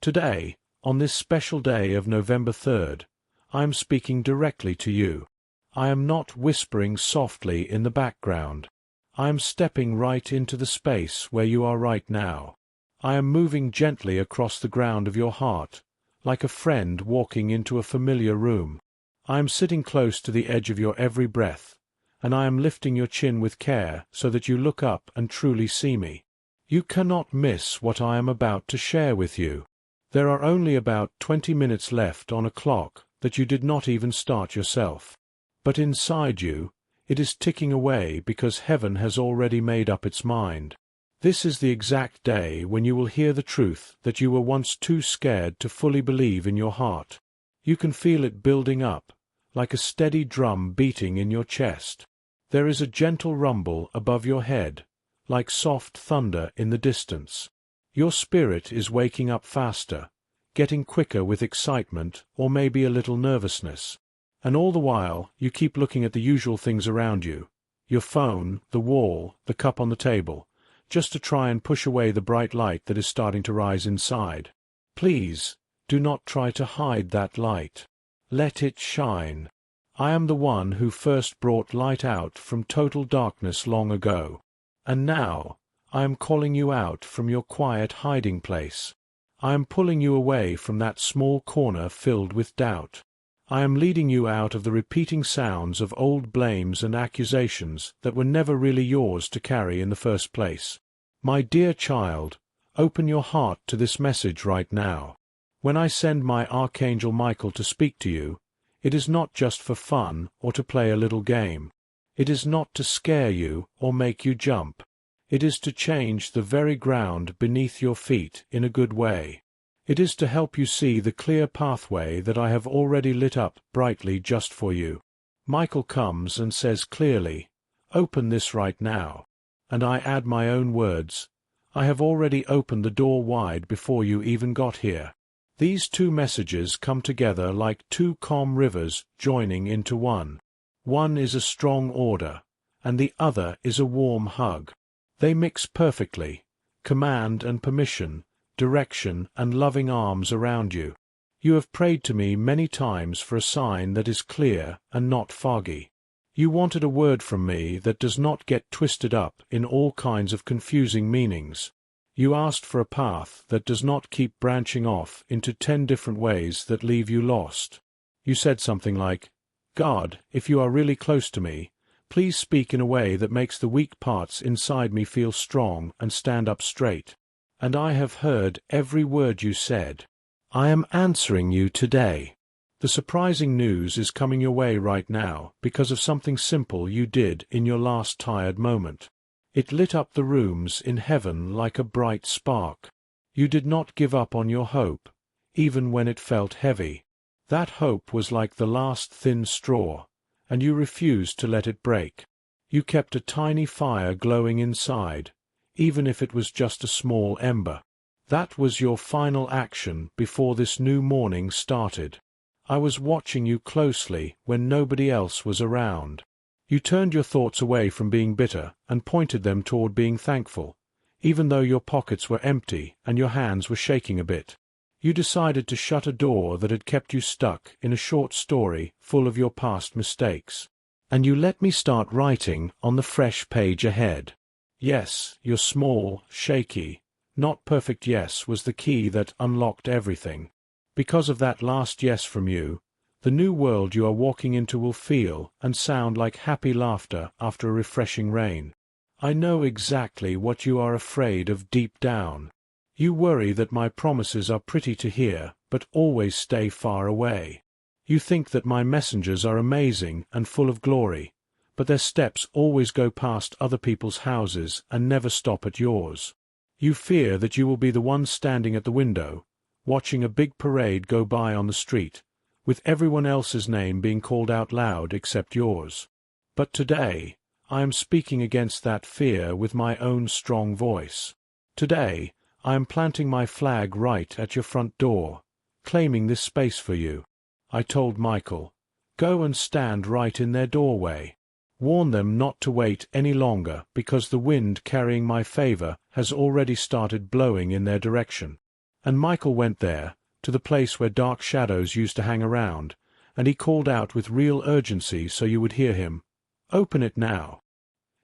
Today, on this special day of November 3rd, I am speaking directly to you. I am not whispering softly in the background. I am stepping right into the space where you are right now. I am moving gently across the ground of your heart, like a friend walking into a familiar room. I am sitting close to the edge of your every breath, and I am lifting your chin with care so that you look up and truly see me. You cannot miss what I am about to share with you. There are only about 20 minutes left on a clock that you did not even start yourself. But inside you, it is ticking away because heaven has already made up its mind. This is the exact day when you will hear the truth that you were once too scared to fully believe in your heart. You can feel it building up, like a steady drum beating in your chest. There is a gentle rumble above your head, like soft thunder in the distance. Your spirit is waking up faster, getting quicker with excitement or maybe a little nervousness. And all the while, you keep looking at the usual things around you, your phone, the wall, the cup on the table, just to try and push away the bright light that is starting to rise inside. Please, do not try to hide that light. Let it shine. I am the one who first brought light out from total darkness long ago. And now, I am calling you out from your quiet hiding place. I am pulling you away from that small corner filled with doubt. I am leading you out of the repeating sounds of old blames and accusations that were never really yours to carry in the first place. My dear child, open your heart to this message right now. When I send my Archangel Michael to speak to you, it is not just for fun or to play a little game. It is not to scare you or make you jump. It is to change the very ground beneath your feet in a good way. It is to help you see the clear pathway that I have already lit up brightly just for you. Michael comes and says clearly, "Open this right now." And I add my own words, "I have already opened the door wide before you even got here." These two messages come together like two calm rivers joining into one. One is a strong order, and the other is a warm hug. They mix perfectly, command and permission, direction and loving arms around you. You have prayed to me many times for a sign that is clear and not foggy. You wanted a word from me that does not get twisted up in all kinds of confusing meanings. You asked for a path that does not keep branching off into 10 different ways that leave you lost. You said something like, "God, if you are really close to me, please speak in a way that makes the weak parts inside me feel strong and stand up straight." And I have heard every word you said. I am answering you today. The surprising news is coming your way right now because of something simple you did in your last tired moment. It lit up the rooms in heaven like a bright spark. You did not give up on your hope, even when it felt heavy. That hope was like the last thin straw, and you refused to let it break. You kept a tiny fire glowing inside, even if it was just a small ember. That was your final action before this new morning started. I was watching you closely when nobody else was around. You turned your thoughts away from being bitter and pointed them toward being thankful, even though your pockets were empty and your hands were shaking a bit. You decided to shut a door that had kept you stuck in a short story full of your past mistakes. And you let me start writing on the fresh page ahead. Yes, your small, shaky, not perfect yes was the key that unlocked everything. Because of that last yes from you, the new world you are walking into will feel and sound like happy laughter after a refreshing rain. I know exactly what you are afraid of deep down. You worry that my promises are pretty to hear, but always stay far away. You think that my messengers are amazing and full of glory, but their steps always go past other people's houses and never stop at yours. You fear that you will be the one standing at the window, watching a big parade go by on the street, with everyone else's name being called out loud except yours. But today, I am speaking against that fear with my own strong voice. Today, I am planting my flag right at your front door, claiming this space for you. I told Michael, "Go and stand right in their doorway. Warn them not to wait any longer because the wind carrying my favor has already started blowing in their direction." And Michael went there, to the place where dark shadows used to hang around, and he called out with real urgency so you would hear him, "Open it now."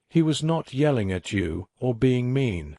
He was not yelling at you or being mean.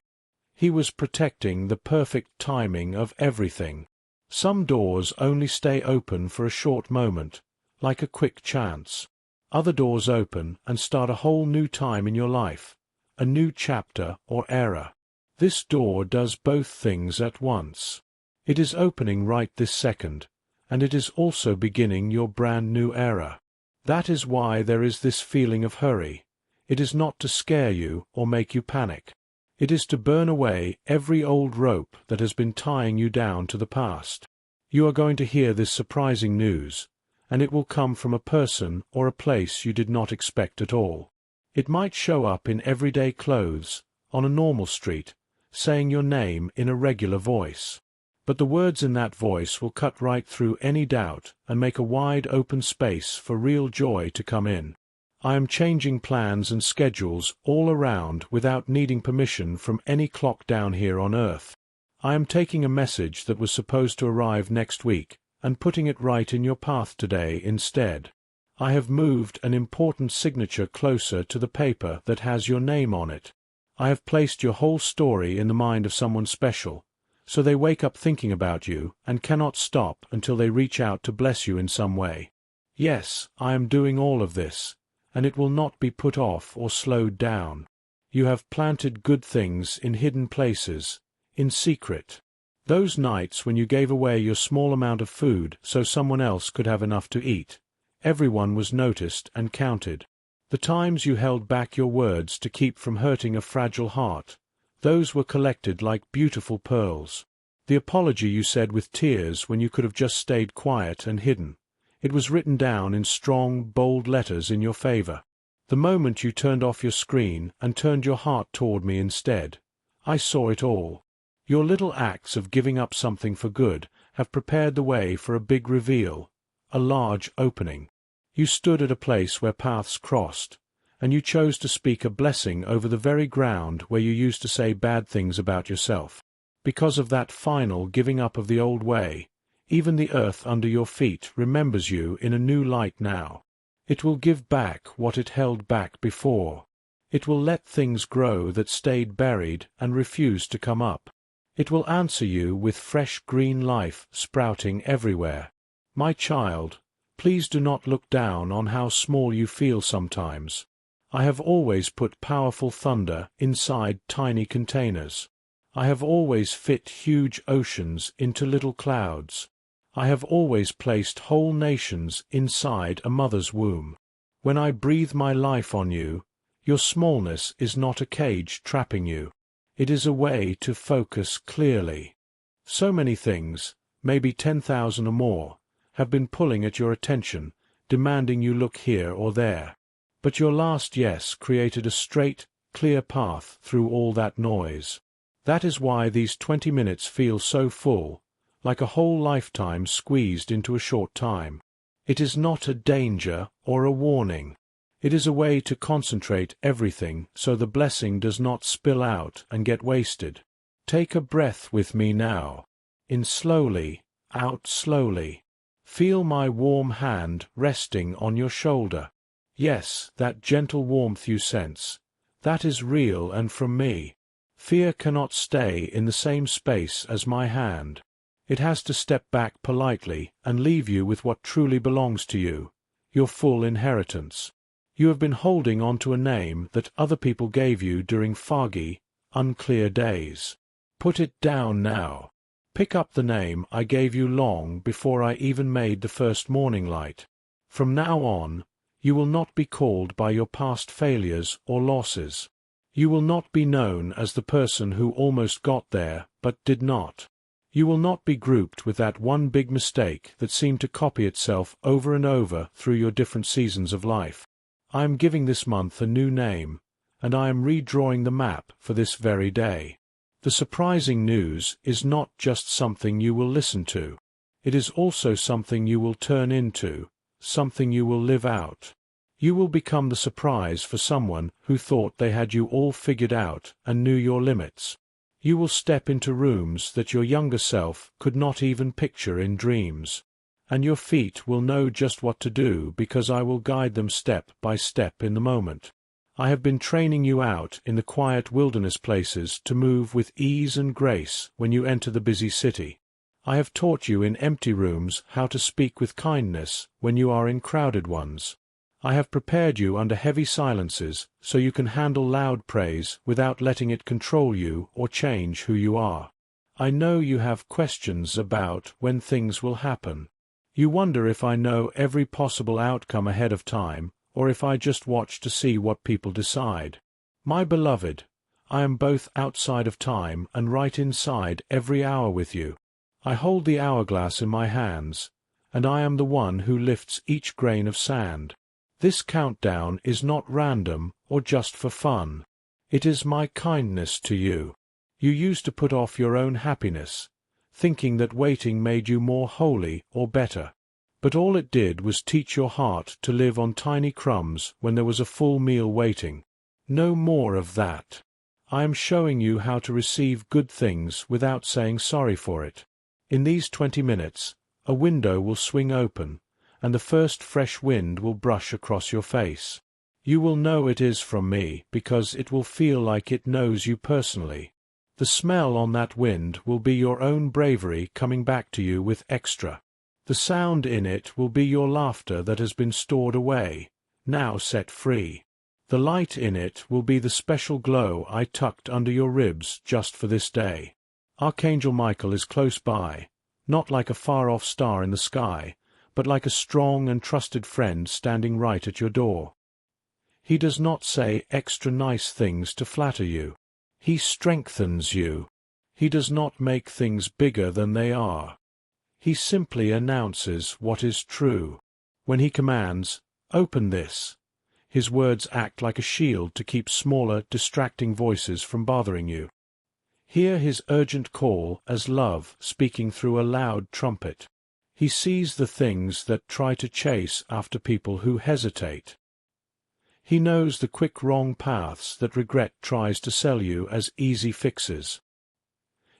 He was protecting the perfect timing of everything. Some doors only stay open for a short moment, like a quick chance. Other doors open and start a whole new time in your life, a new chapter or era. This door does both things at once. It is opening right this second, and it is also beginning your brand new era. That is why there is this feeling of hurry. It is not to scare you or make you panic. It is to burn away every old rope that has been tying you down to the past. You are going to hear this surprising news, and it will come from a person or a place you did not expect at all. It might show up in everyday clothes, on a normal street, saying your name in a regular voice. But the words in that voice will cut right through any doubt and make a wide open space for real joy to come in. I am changing plans and schedules all around without needing permission from any clock down here on Earth. I am taking a message that was supposed to arrive next week and putting it right in your path today instead. I have moved an important signature closer to the paper that has your name on it. I have placed your whole story in the mind of someone special, so they wake up thinking about you and cannot stop until they reach out to bless you in some way. Yes, I am doing all of this, and it will not be put off or slowed down. You have planted good things in hidden places, in secret. Those nights when you gave away your small amount of food so someone else could have enough to eat, everyone was noticed and counted. The times you held back your words to keep from hurting a fragile heart, those were collected like beautiful pearls. The apology you said with tears when you could have just stayed quiet and hidden, it was written down in strong, bold letters in your favor. The moment you turned off your screen and turned your heart toward me instead, I saw it all. Your little acts of giving up something for good have prepared the way for a big reveal, a large opening. You stood at a place where paths crossed, and you chose to speak a blessing over the very ground where you used to say bad things about yourself. Because of that final giving up of the old way, even the earth under your feet remembers you in a new light now. It will give back what it held back before. It will let things grow that stayed buried and refused to come up. It will answer you with fresh green life sprouting everywhere. My child, please do not look down on how small you feel sometimes. I have always put powerful thunder inside tiny containers. I have always fit huge oceans into little clouds. I have always placed whole nations inside a mother's womb. When I breathe my life on you, your smallness is not a cage trapping you. It is a way to focus clearly. So many things, maybe 10,000 or more, have been pulling at your attention, demanding you look here or there. But your last yes created a straight, clear path through all that noise. That is why these 20 minutes feel so full, like a whole lifetime squeezed into a short time. It is not a danger or a warning. It is a way to concentrate everything so the blessing does not spill out and get wasted. Take a breath with me now. In slowly, out slowly. Feel my warm hand resting on your shoulder. Yes, that gentle warmth you sense. That is real and from me. Fear cannot stay in the same space as my hand. It has to step back politely and leave you with what truly belongs to you, your full inheritance. You have been holding on to a name that other people gave you during foggy, unclear days. Put it down now. Pick up the name I gave you long before I even made the first morning light. From now on, you will not be called by your past failures or losses. You will not be known as the person who almost got there but did not. You will not be grouped with that one big mistake that seemed to copy itself over and over through your different seasons of life. I am giving this month a new name, and I am redrawing the map for this very day. The surprising news is not just something you will listen to. It is also something you will turn into, something you will live out. You will become the surprise for someone who thought they had you all figured out and knew your limits. You will step into rooms that your younger self could not even picture in dreams. And your feet will know just what to do because I will guide them step by step in the moment. I have been training you out in the quiet wilderness places to move with ease and grace when you enter the busy city. I have taught you in empty rooms how to speak with kindness when you are in crowded ones. I have prepared you under heavy silences so you can handle loud praise without letting it control you or change who you are. I know you have questions about when things will happen. You wonder if I know every possible outcome ahead of time, or if I just watch to see what people decide. My beloved, I am both outside of time and right inside every hour with you. I hold the hourglass in my hands, and I am the one who lifts each grain of sand. This countdown is not random or just for fun. It is my kindness to you. You used to put off your own happiness, thinking that waiting made you more holy or better. But all it did was teach your heart to live on tiny crumbs when there was a full meal waiting. No more of that. I am showing you how to receive good things without saying sorry for it. In these 20 minutes, a window will swing open, and the first fresh wind will brush across your face. You will know it is from me because it will feel like it knows you personally. The smell on that wind will be your own bravery coming back to you with extra. The sound in it will be your laughter that has been stored away, now set free. The light in it will be the special glow I tucked under your ribs just for this day. Archangel Michael is close by, not like a far-off star in the sky, but like a strong and trusted friend standing right at your door. He does not say extra nice things to flatter you. He strengthens you. He does not make things bigger than they are. He simply announces what is true. When he commands, "Open this," his words act like a shield to keep smaller, distracting voices from bothering you. Hear his urgent call as love speaking through a loud trumpet. He sees the things that try to chase after people who hesitate. He knows the quick wrong paths that regret tries to sell you as easy fixes.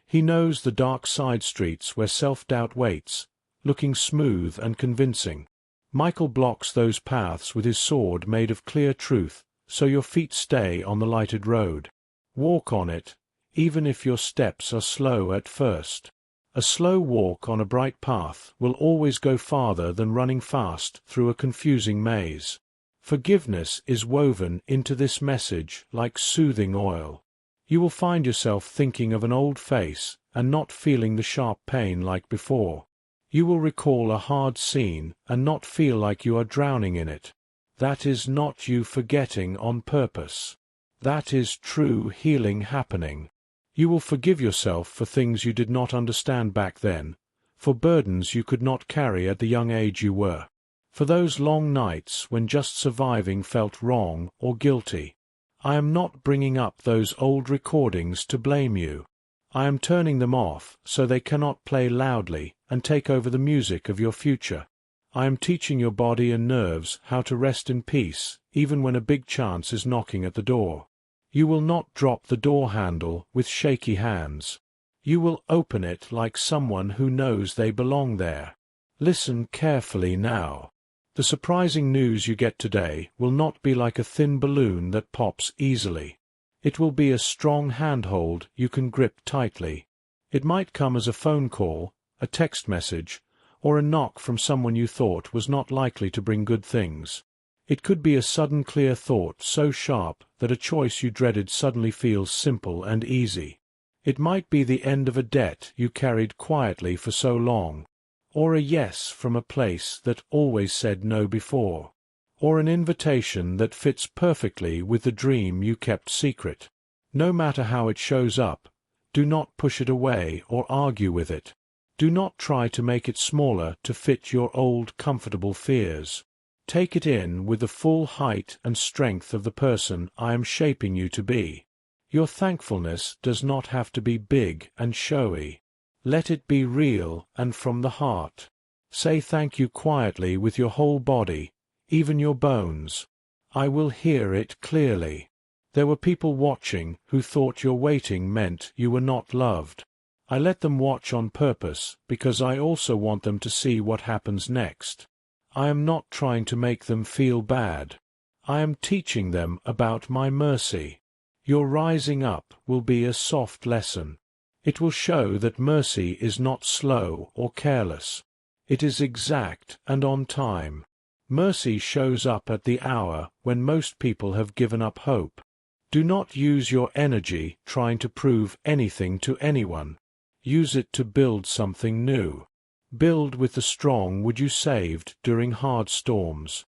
He knows the dark side streets where self-doubt waits, looking smooth and convincing. Michael blocks those paths with his sword made of clear truth, so your feet stay on the lighted road. Walk on it, even if your steps are slow at first. A slow walk on a bright path will always go farther than running fast through a confusing maze. Forgiveness is woven into this message like soothing oil. You will find yourself thinking of an old face and not feeling the sharp pain like before. You will recall a hard scene and not feel like you are drowning in it. That is not you forgetting on purpose. That is true healing happening. You will forgive yourself for things you did not understand back then, for burdens you could not carry at the young age you were, for those long nights when just surviving felt wrong or guilty. I am not bringing up those old recordings to blame you. I am turning them off so they cannot play loudly and take over the music of your future. I am teaching your body and nerves how to rest in peace even when a big chance is knocking at the door. You will not drop the door handle with shaky hands. You will open it like someone who knows they belong there. Listen carefully now. The surprising news you get today will not be like a thin balloon that pops easily. It will be a strong handhold you can grip tightly. It might come as a phone call, a text message, or a knock from someone you thought was not likely to bring good things. It could be a sudden clear thought so sharp that a choice you dreaded suddenly feels simple and easy. It might be the end of a debt you carried quietly for so long, or a yes from a place that always said no before, or an invitation that fits perfectly with the dream you kept secret. No matter how it shows up, do not push it away or argue with it. Do not try to make it smaller to fit your old comfortable fears. Take it in with the full height and strength of the person I am shaping you to be. Your thankfulness does not have to be big and showy. Let it be real and from the heart. Say thank you quietly with your whole body, even your bones. I will hear it clearly. There were people watching who thought your waiting meant you were not loved. I let them watch on purpose because I also want them to see what happens next. I am not trying to make them feel bad. I am teaching them about my mercy. Your rising up will be a soft lesson. It will show that mercy is not slow or careless. It is exact and on time. Mercy shows up at the hour when most people have given up hope. Do not use your energy trying to prove anything to anyone. Use it to build something new. Build with the strong wood you saved during hard storms.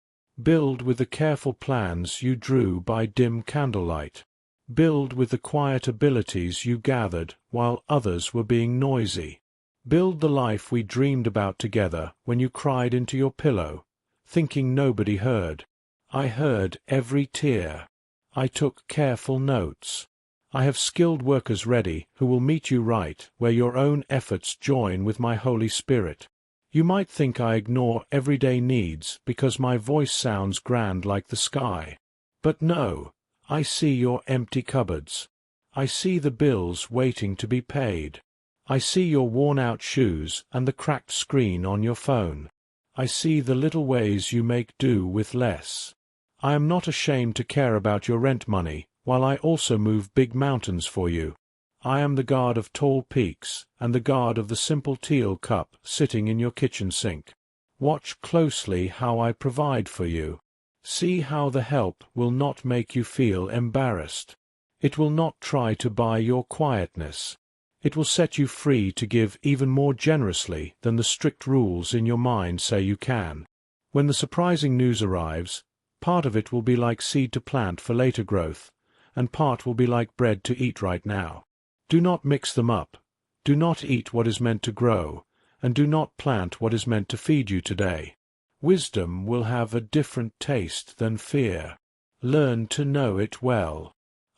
Build with the careful plans you drew by dim candlelight. Build with the quiet abilities you gathered while others were being noisy. Build the life we dreamed about together when you cried into your pillow, thinking nobody heard. I heard every tear. I took careful notes. I have skilled workers ready who will meet you right where your own efforts join with my Holy Spirit. You might think I ignore everyday needs because my voice sounds grand like the sky. But no, I see your empty cupboards. I see the bills waiting to be paid. I see your worn-out shoes and the cracked screen on your phone. I see the little ways you make do with less. I am not ashamed to care about your rent money, while I also move big mountains for you. I am the God of tall peaks, and the God of the simple teal cup sitting in your kitchen sink. Watch closely how I provide for you. See how the help will not make you feel embarrassed. It will not try to buy your quietness. It will set you free to give even more generously than the strict rules in your mind say you can. When the surprising news arrives, part of it will be like seed to plant for later growth, and part will be like bread to eat right now. Do not mix them up. Do not eat what is meant to grow, and do not plant what is meant to feed you today. Wisdom will have a different taste than fear. Learn to know it well.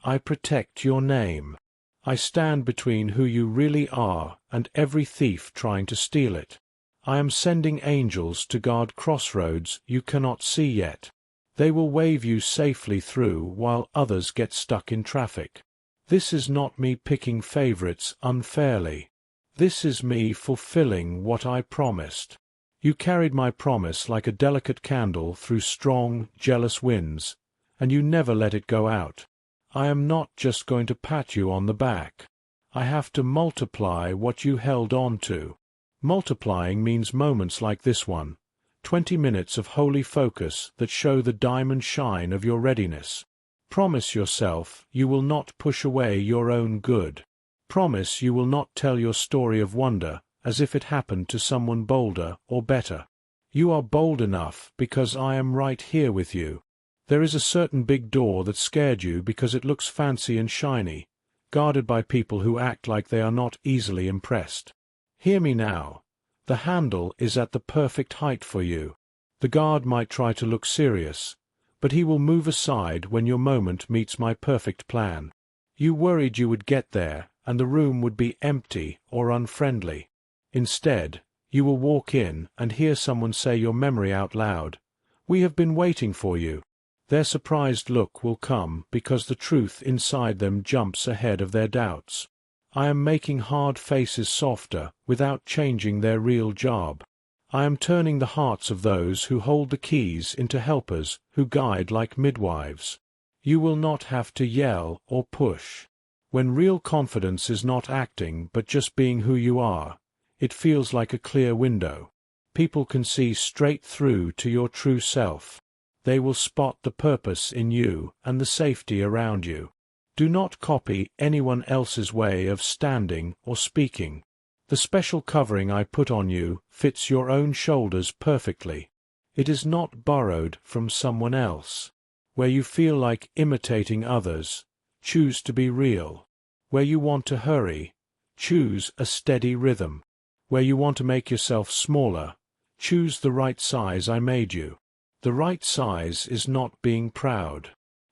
I protect your name. I stand between who you really are and every thief trying to steal it. I am sending angels to guard crossroads you cannot see yet. They will wave you safely through while others get stuck in traffic. This is not me picking favorites unfairly. This is me fulfilling what I promised. You carried my promise like a delicate candle through strong, jealous winds, and you never let it go out. I am not just going to pat you on the back. I have to multiply what you held on to. Multiplying means moments like this one, 20 minutes of holy focus that show the diamond shine of your readiness. Promise yourself you will not push away your own good. Promise you will not tell your story of wonder as if it happened to someone bolder or better. You are bold enough because I am right here with you. There is a certain big door that scared you because it looks fancy and shiny, guarded by people who act like they are not easily impressed. Hear me now. The handle is at the perfect height for you. The guard might try to look serious, but he will move aside when your moment meets my perfect plan. You worried you would get there and the room would be empty or unfriendly. Instead, you will walk in and hear someone say your memory out loud. We have been waiting for you. Their surprised look will come because the truth inside them jumps ahead of their doubts. I am making hard faces softer without changing their real job. I am turning the hearts of those who hold the keys into helpers who guide like midwives. You will not have to yell or push. When real confidence is not acting but just being who you are, it feels like a clear window. People can see straight through to your true self. They will spot the purpose in you and the safety around you. Do not copy anyone else's way of standing or speaking. The special covering I put on you fits your own shoulders perfectly. It is not borrowed from someone else. Where you feel like imitating others, choose to be real. Where you want to hurry, choose a steady rhythm. Where you want to make yourself smaller, choose the right size I made you. The right size is not being proud.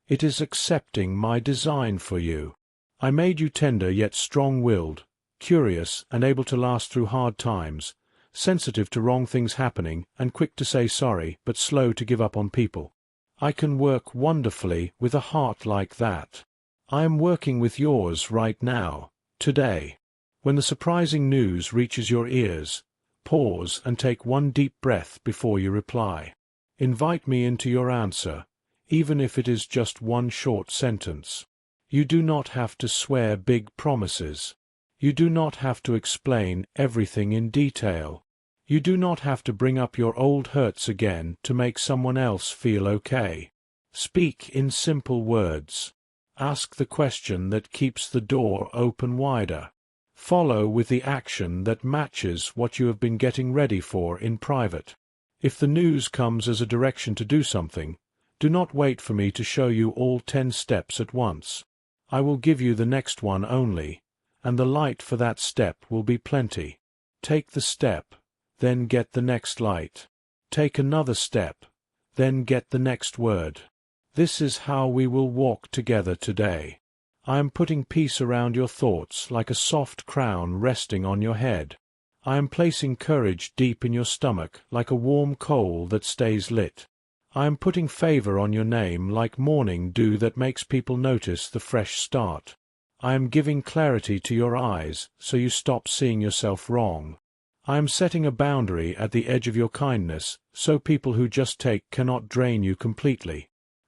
It is accepting my design for you. I made you tender yet strong-willed, curious and able to last through hard times, sensitive to wrong things happening and quick to say sorry but slow to give up on people. I can work wonderfully with a heart like that. I am working with yours right now, today. When the surprising news reaches your ears, pause and take one deep breath before you reply. Invite me into your answer, even if it is just one short sentence. You do not have to swear big promises. You do not have to explain everything in detail. You do not have to bring up your old hurts again to make someone else feel okay. Speak in simple words. Ask the question that keeps the door open wider. Follow with the action that matches what you have been getting ready for in private. If the news comes as a direction to do something, do not wait for me to show you all 10 steps at once. I will give you the next one only, and the light for that step will be plenty. Take the step, then get the next light. Take another step, then get the next word. This is how we will walk together today. I am putting peace around your thoughts like a soft crown resting on your head. I am placing courage deep in your stomach like a warm coal that stays lit. I am putting favor on your name like morning dew that makes people notice the fresh start. I am giving clarity to your eyes so you stop seeing yourself wrong. I am setting a boundary at the edge of your kindness so people who just take cannot drain you completely.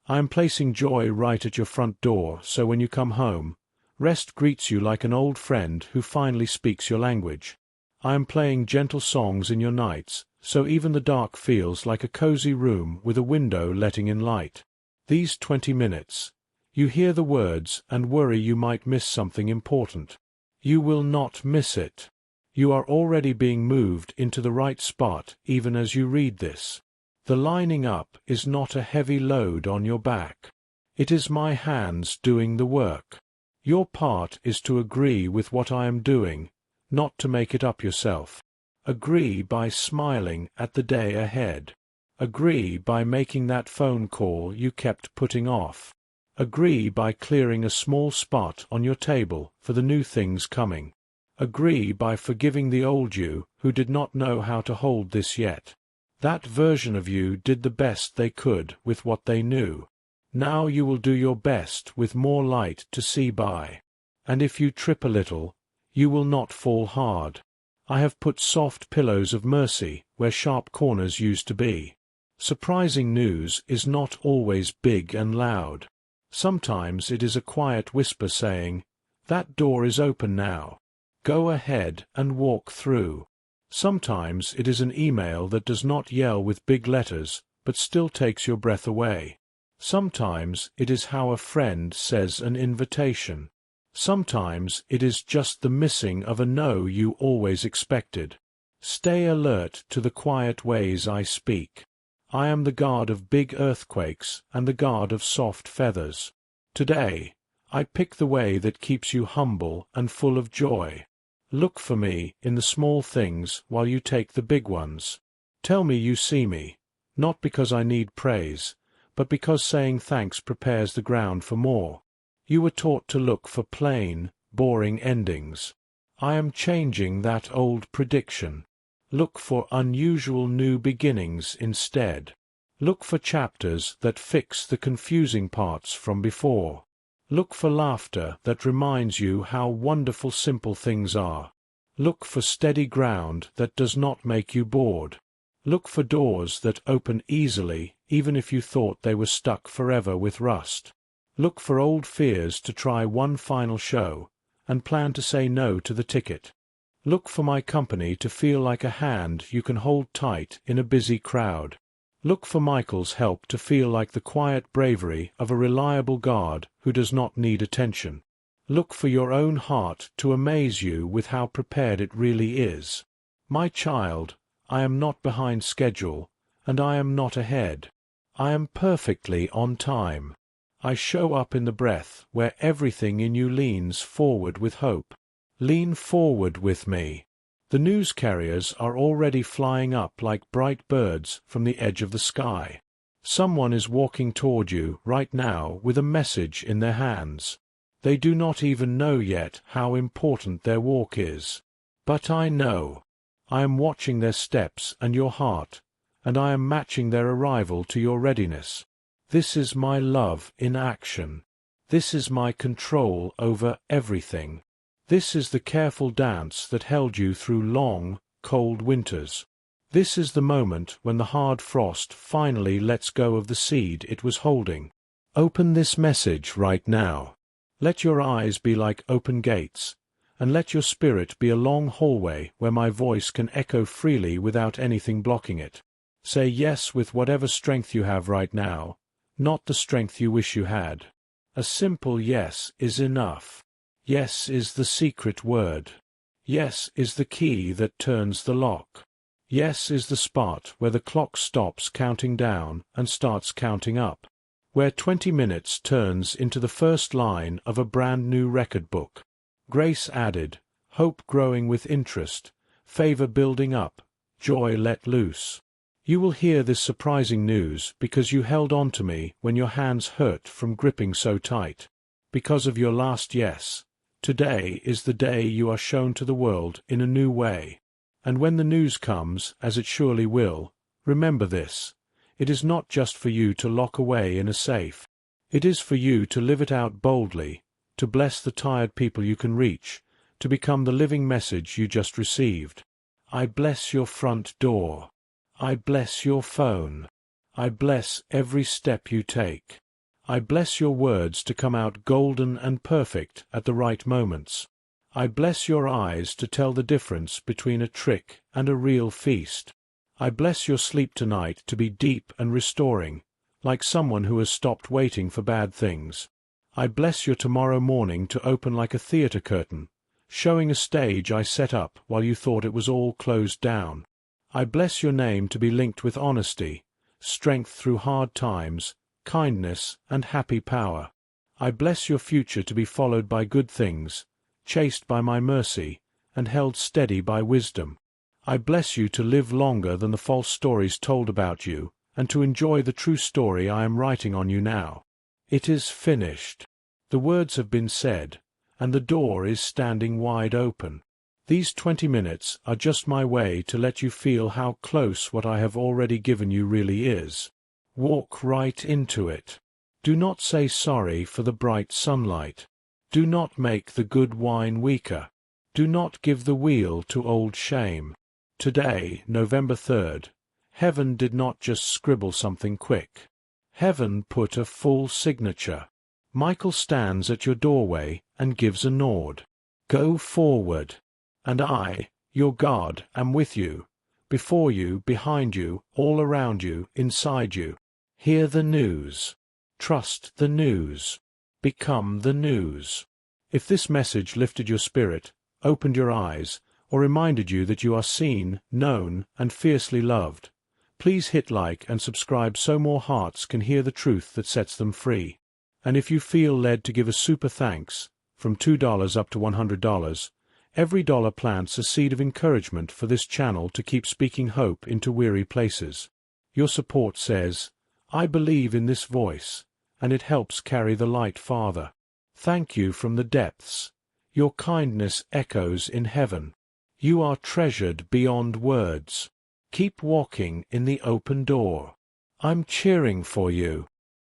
I am placing joy right at your front door so when you come home, rest greets you like an old friend who finally speaks your language. I am playing gentle songs in your nights so even the dark feels like a cozy room with a window letting in light. These 20 minutes, you hear the words and worry you might miss something important. You will not miss it. You are already being moved into the right spot even as you read this. The lining up is not a heavy load on your back. It is my hands doing the work. Your part is to agree with what I am doing, not to make it up yourself. Agree by smiling at the day ahead. Agree by making that phone call you kept putting off. Agree by clearing a small spot on your table for the new things coming. Agree by forgiving the old you who did not know how to hold this yet. That version of you did the best they could with what they knew. Now you will do your best with more light to see by. And if you trip a little, you will not fall hard. I have put soft pillows of mercy where sharp corners used to be. Surprising news is not always big and loud. Sometimes it is a quiet whisper saying, "That door is open now. Go ahead and walk through." Sometimes it is an email that does not yell with big letters, but still takes your breath away. Sometimes it is how a friend says an invitation. Sometimes it is just the missing of a no you always expected. Stay alert to the quiet ways I speak. I am the god of big earthquakes and the god of soft feathers. Today, I pick the way that keeps you humble and full of joy. Look for me in the small things while you take the big ones. Tell me you see me, not because I need praise, but because saying thanks prepares the ground for more. You were taught to look for plain, boring endings. I am changing that old prediction. Look for unusual new beginnings instead. Look for chapters that fix the confusing parts from before. Look for laughter that reminds you how wonderful simple things are. Look for steady ground that does not make you bored. Look for doors that open easily even if you thought they were stuck forever with rust. Look for old fears to try one final show and plan to say no to the ticket. Look for my company to feel like a hand you can hold tight in a busy crowd. Look for Michael's help to feel like the quiet bravery of a reliable guard who does not need attention. Look for your own heart to amaze you with how prepared it really is. My child, I am not behind schedule, and I am not ahead. I am perfectly on time. I show up in the breath where everything in you leans forward with hope. Lean forward with me. The news carriers are already flying up like bright birds from the edge of the sky. Someone is walking toward you right now with a message in their hands. They do not even know yet how important their walk is. But I know. I am watching their steps and your heart, and I am matching their arrival to your readiness. This is my love in action. This is my control over everything. This is the careful dance that held you through long, cold winters. This is the moment when the hard frost finally lets go of the seed it was holding. Open this message right now. Let your eyes be like open gates, and let your spirit be a long hallway where my voice can echo freely without anything blocking it. Say yes with whatever strength you have right now, not the strength you wish you had. A simple yes is enough. Yes is the secret word. Yes is the key that turns the lock. Yes is the spot where the clock stops counting down and starts counting up, where 20 minutes turns into the first line of a brand new record book. Grace added, hope growing with interest, favor building up, joy let loose. You will hear this surprising news because you held on to me when your hands hurt from gripping so tight. Because of your last yes, today is the day you are shown to the world in a new way. And when the news comes, as it surely will, remember this. It is not just for you to lock away in a safe. It is for you to live it out boldly, to bless the tired people you can reach, to become the living message you just received. I bless your front door. I bless your phone. I bless every step you take. I bless your words to come out golden and perfect at the right moments. I bless your eyes to tell the difference between a trick and a real feast. I bless your sleep tonight to be deep and restoring, like someone who has stopped waiting for bad things. I bless your tomorrow morning to open like a theater curtain, showing a stage I set up while you thought it was all closed down. I bless your name to be linked with honesty, strength through hard times, kindness and happy power. I bless your future to be followed by good things, chased by my mercy, and held steady by wisdom. I bless you to live longer than the false stories told about you, and to enjoy the true story I am writing on you now. It is finished. The words have been said, and the door is standing wide open. These 20 minutes are just my way to let you feel how close what I have already given you really is. Walk right into it. Do not say sorry for the bright sunlight. Do not make the good wine weaker. Do not give the wheel to old shame. Today, November 3rd, heaven did not just scribble something quick. Heaven put a full signature. Michael stands at your doorway and gives a nod. Go forward. And I, your God, am with you, before you, behind you, all around you, inside you. Hear the news. Trust the news. Become the news. If this message lifted your spirit, opened your eyes, or reminded you that you are seen, known, and fiercely loved, please hit like and subscribe so more hearts can hear the truth that sets them free. And if you feel led to give a super thanks, from $2 up to $100, every dollar plants a seed of encouragement for this channel to keep speaking hope into weary places. Your support says, I believe in this voice, and it helps carry the light farther. Thank you from the depths. Your kindness echoes in heaven. You are treasured beyond words. Keep walking in the open door. I'm cheering for you.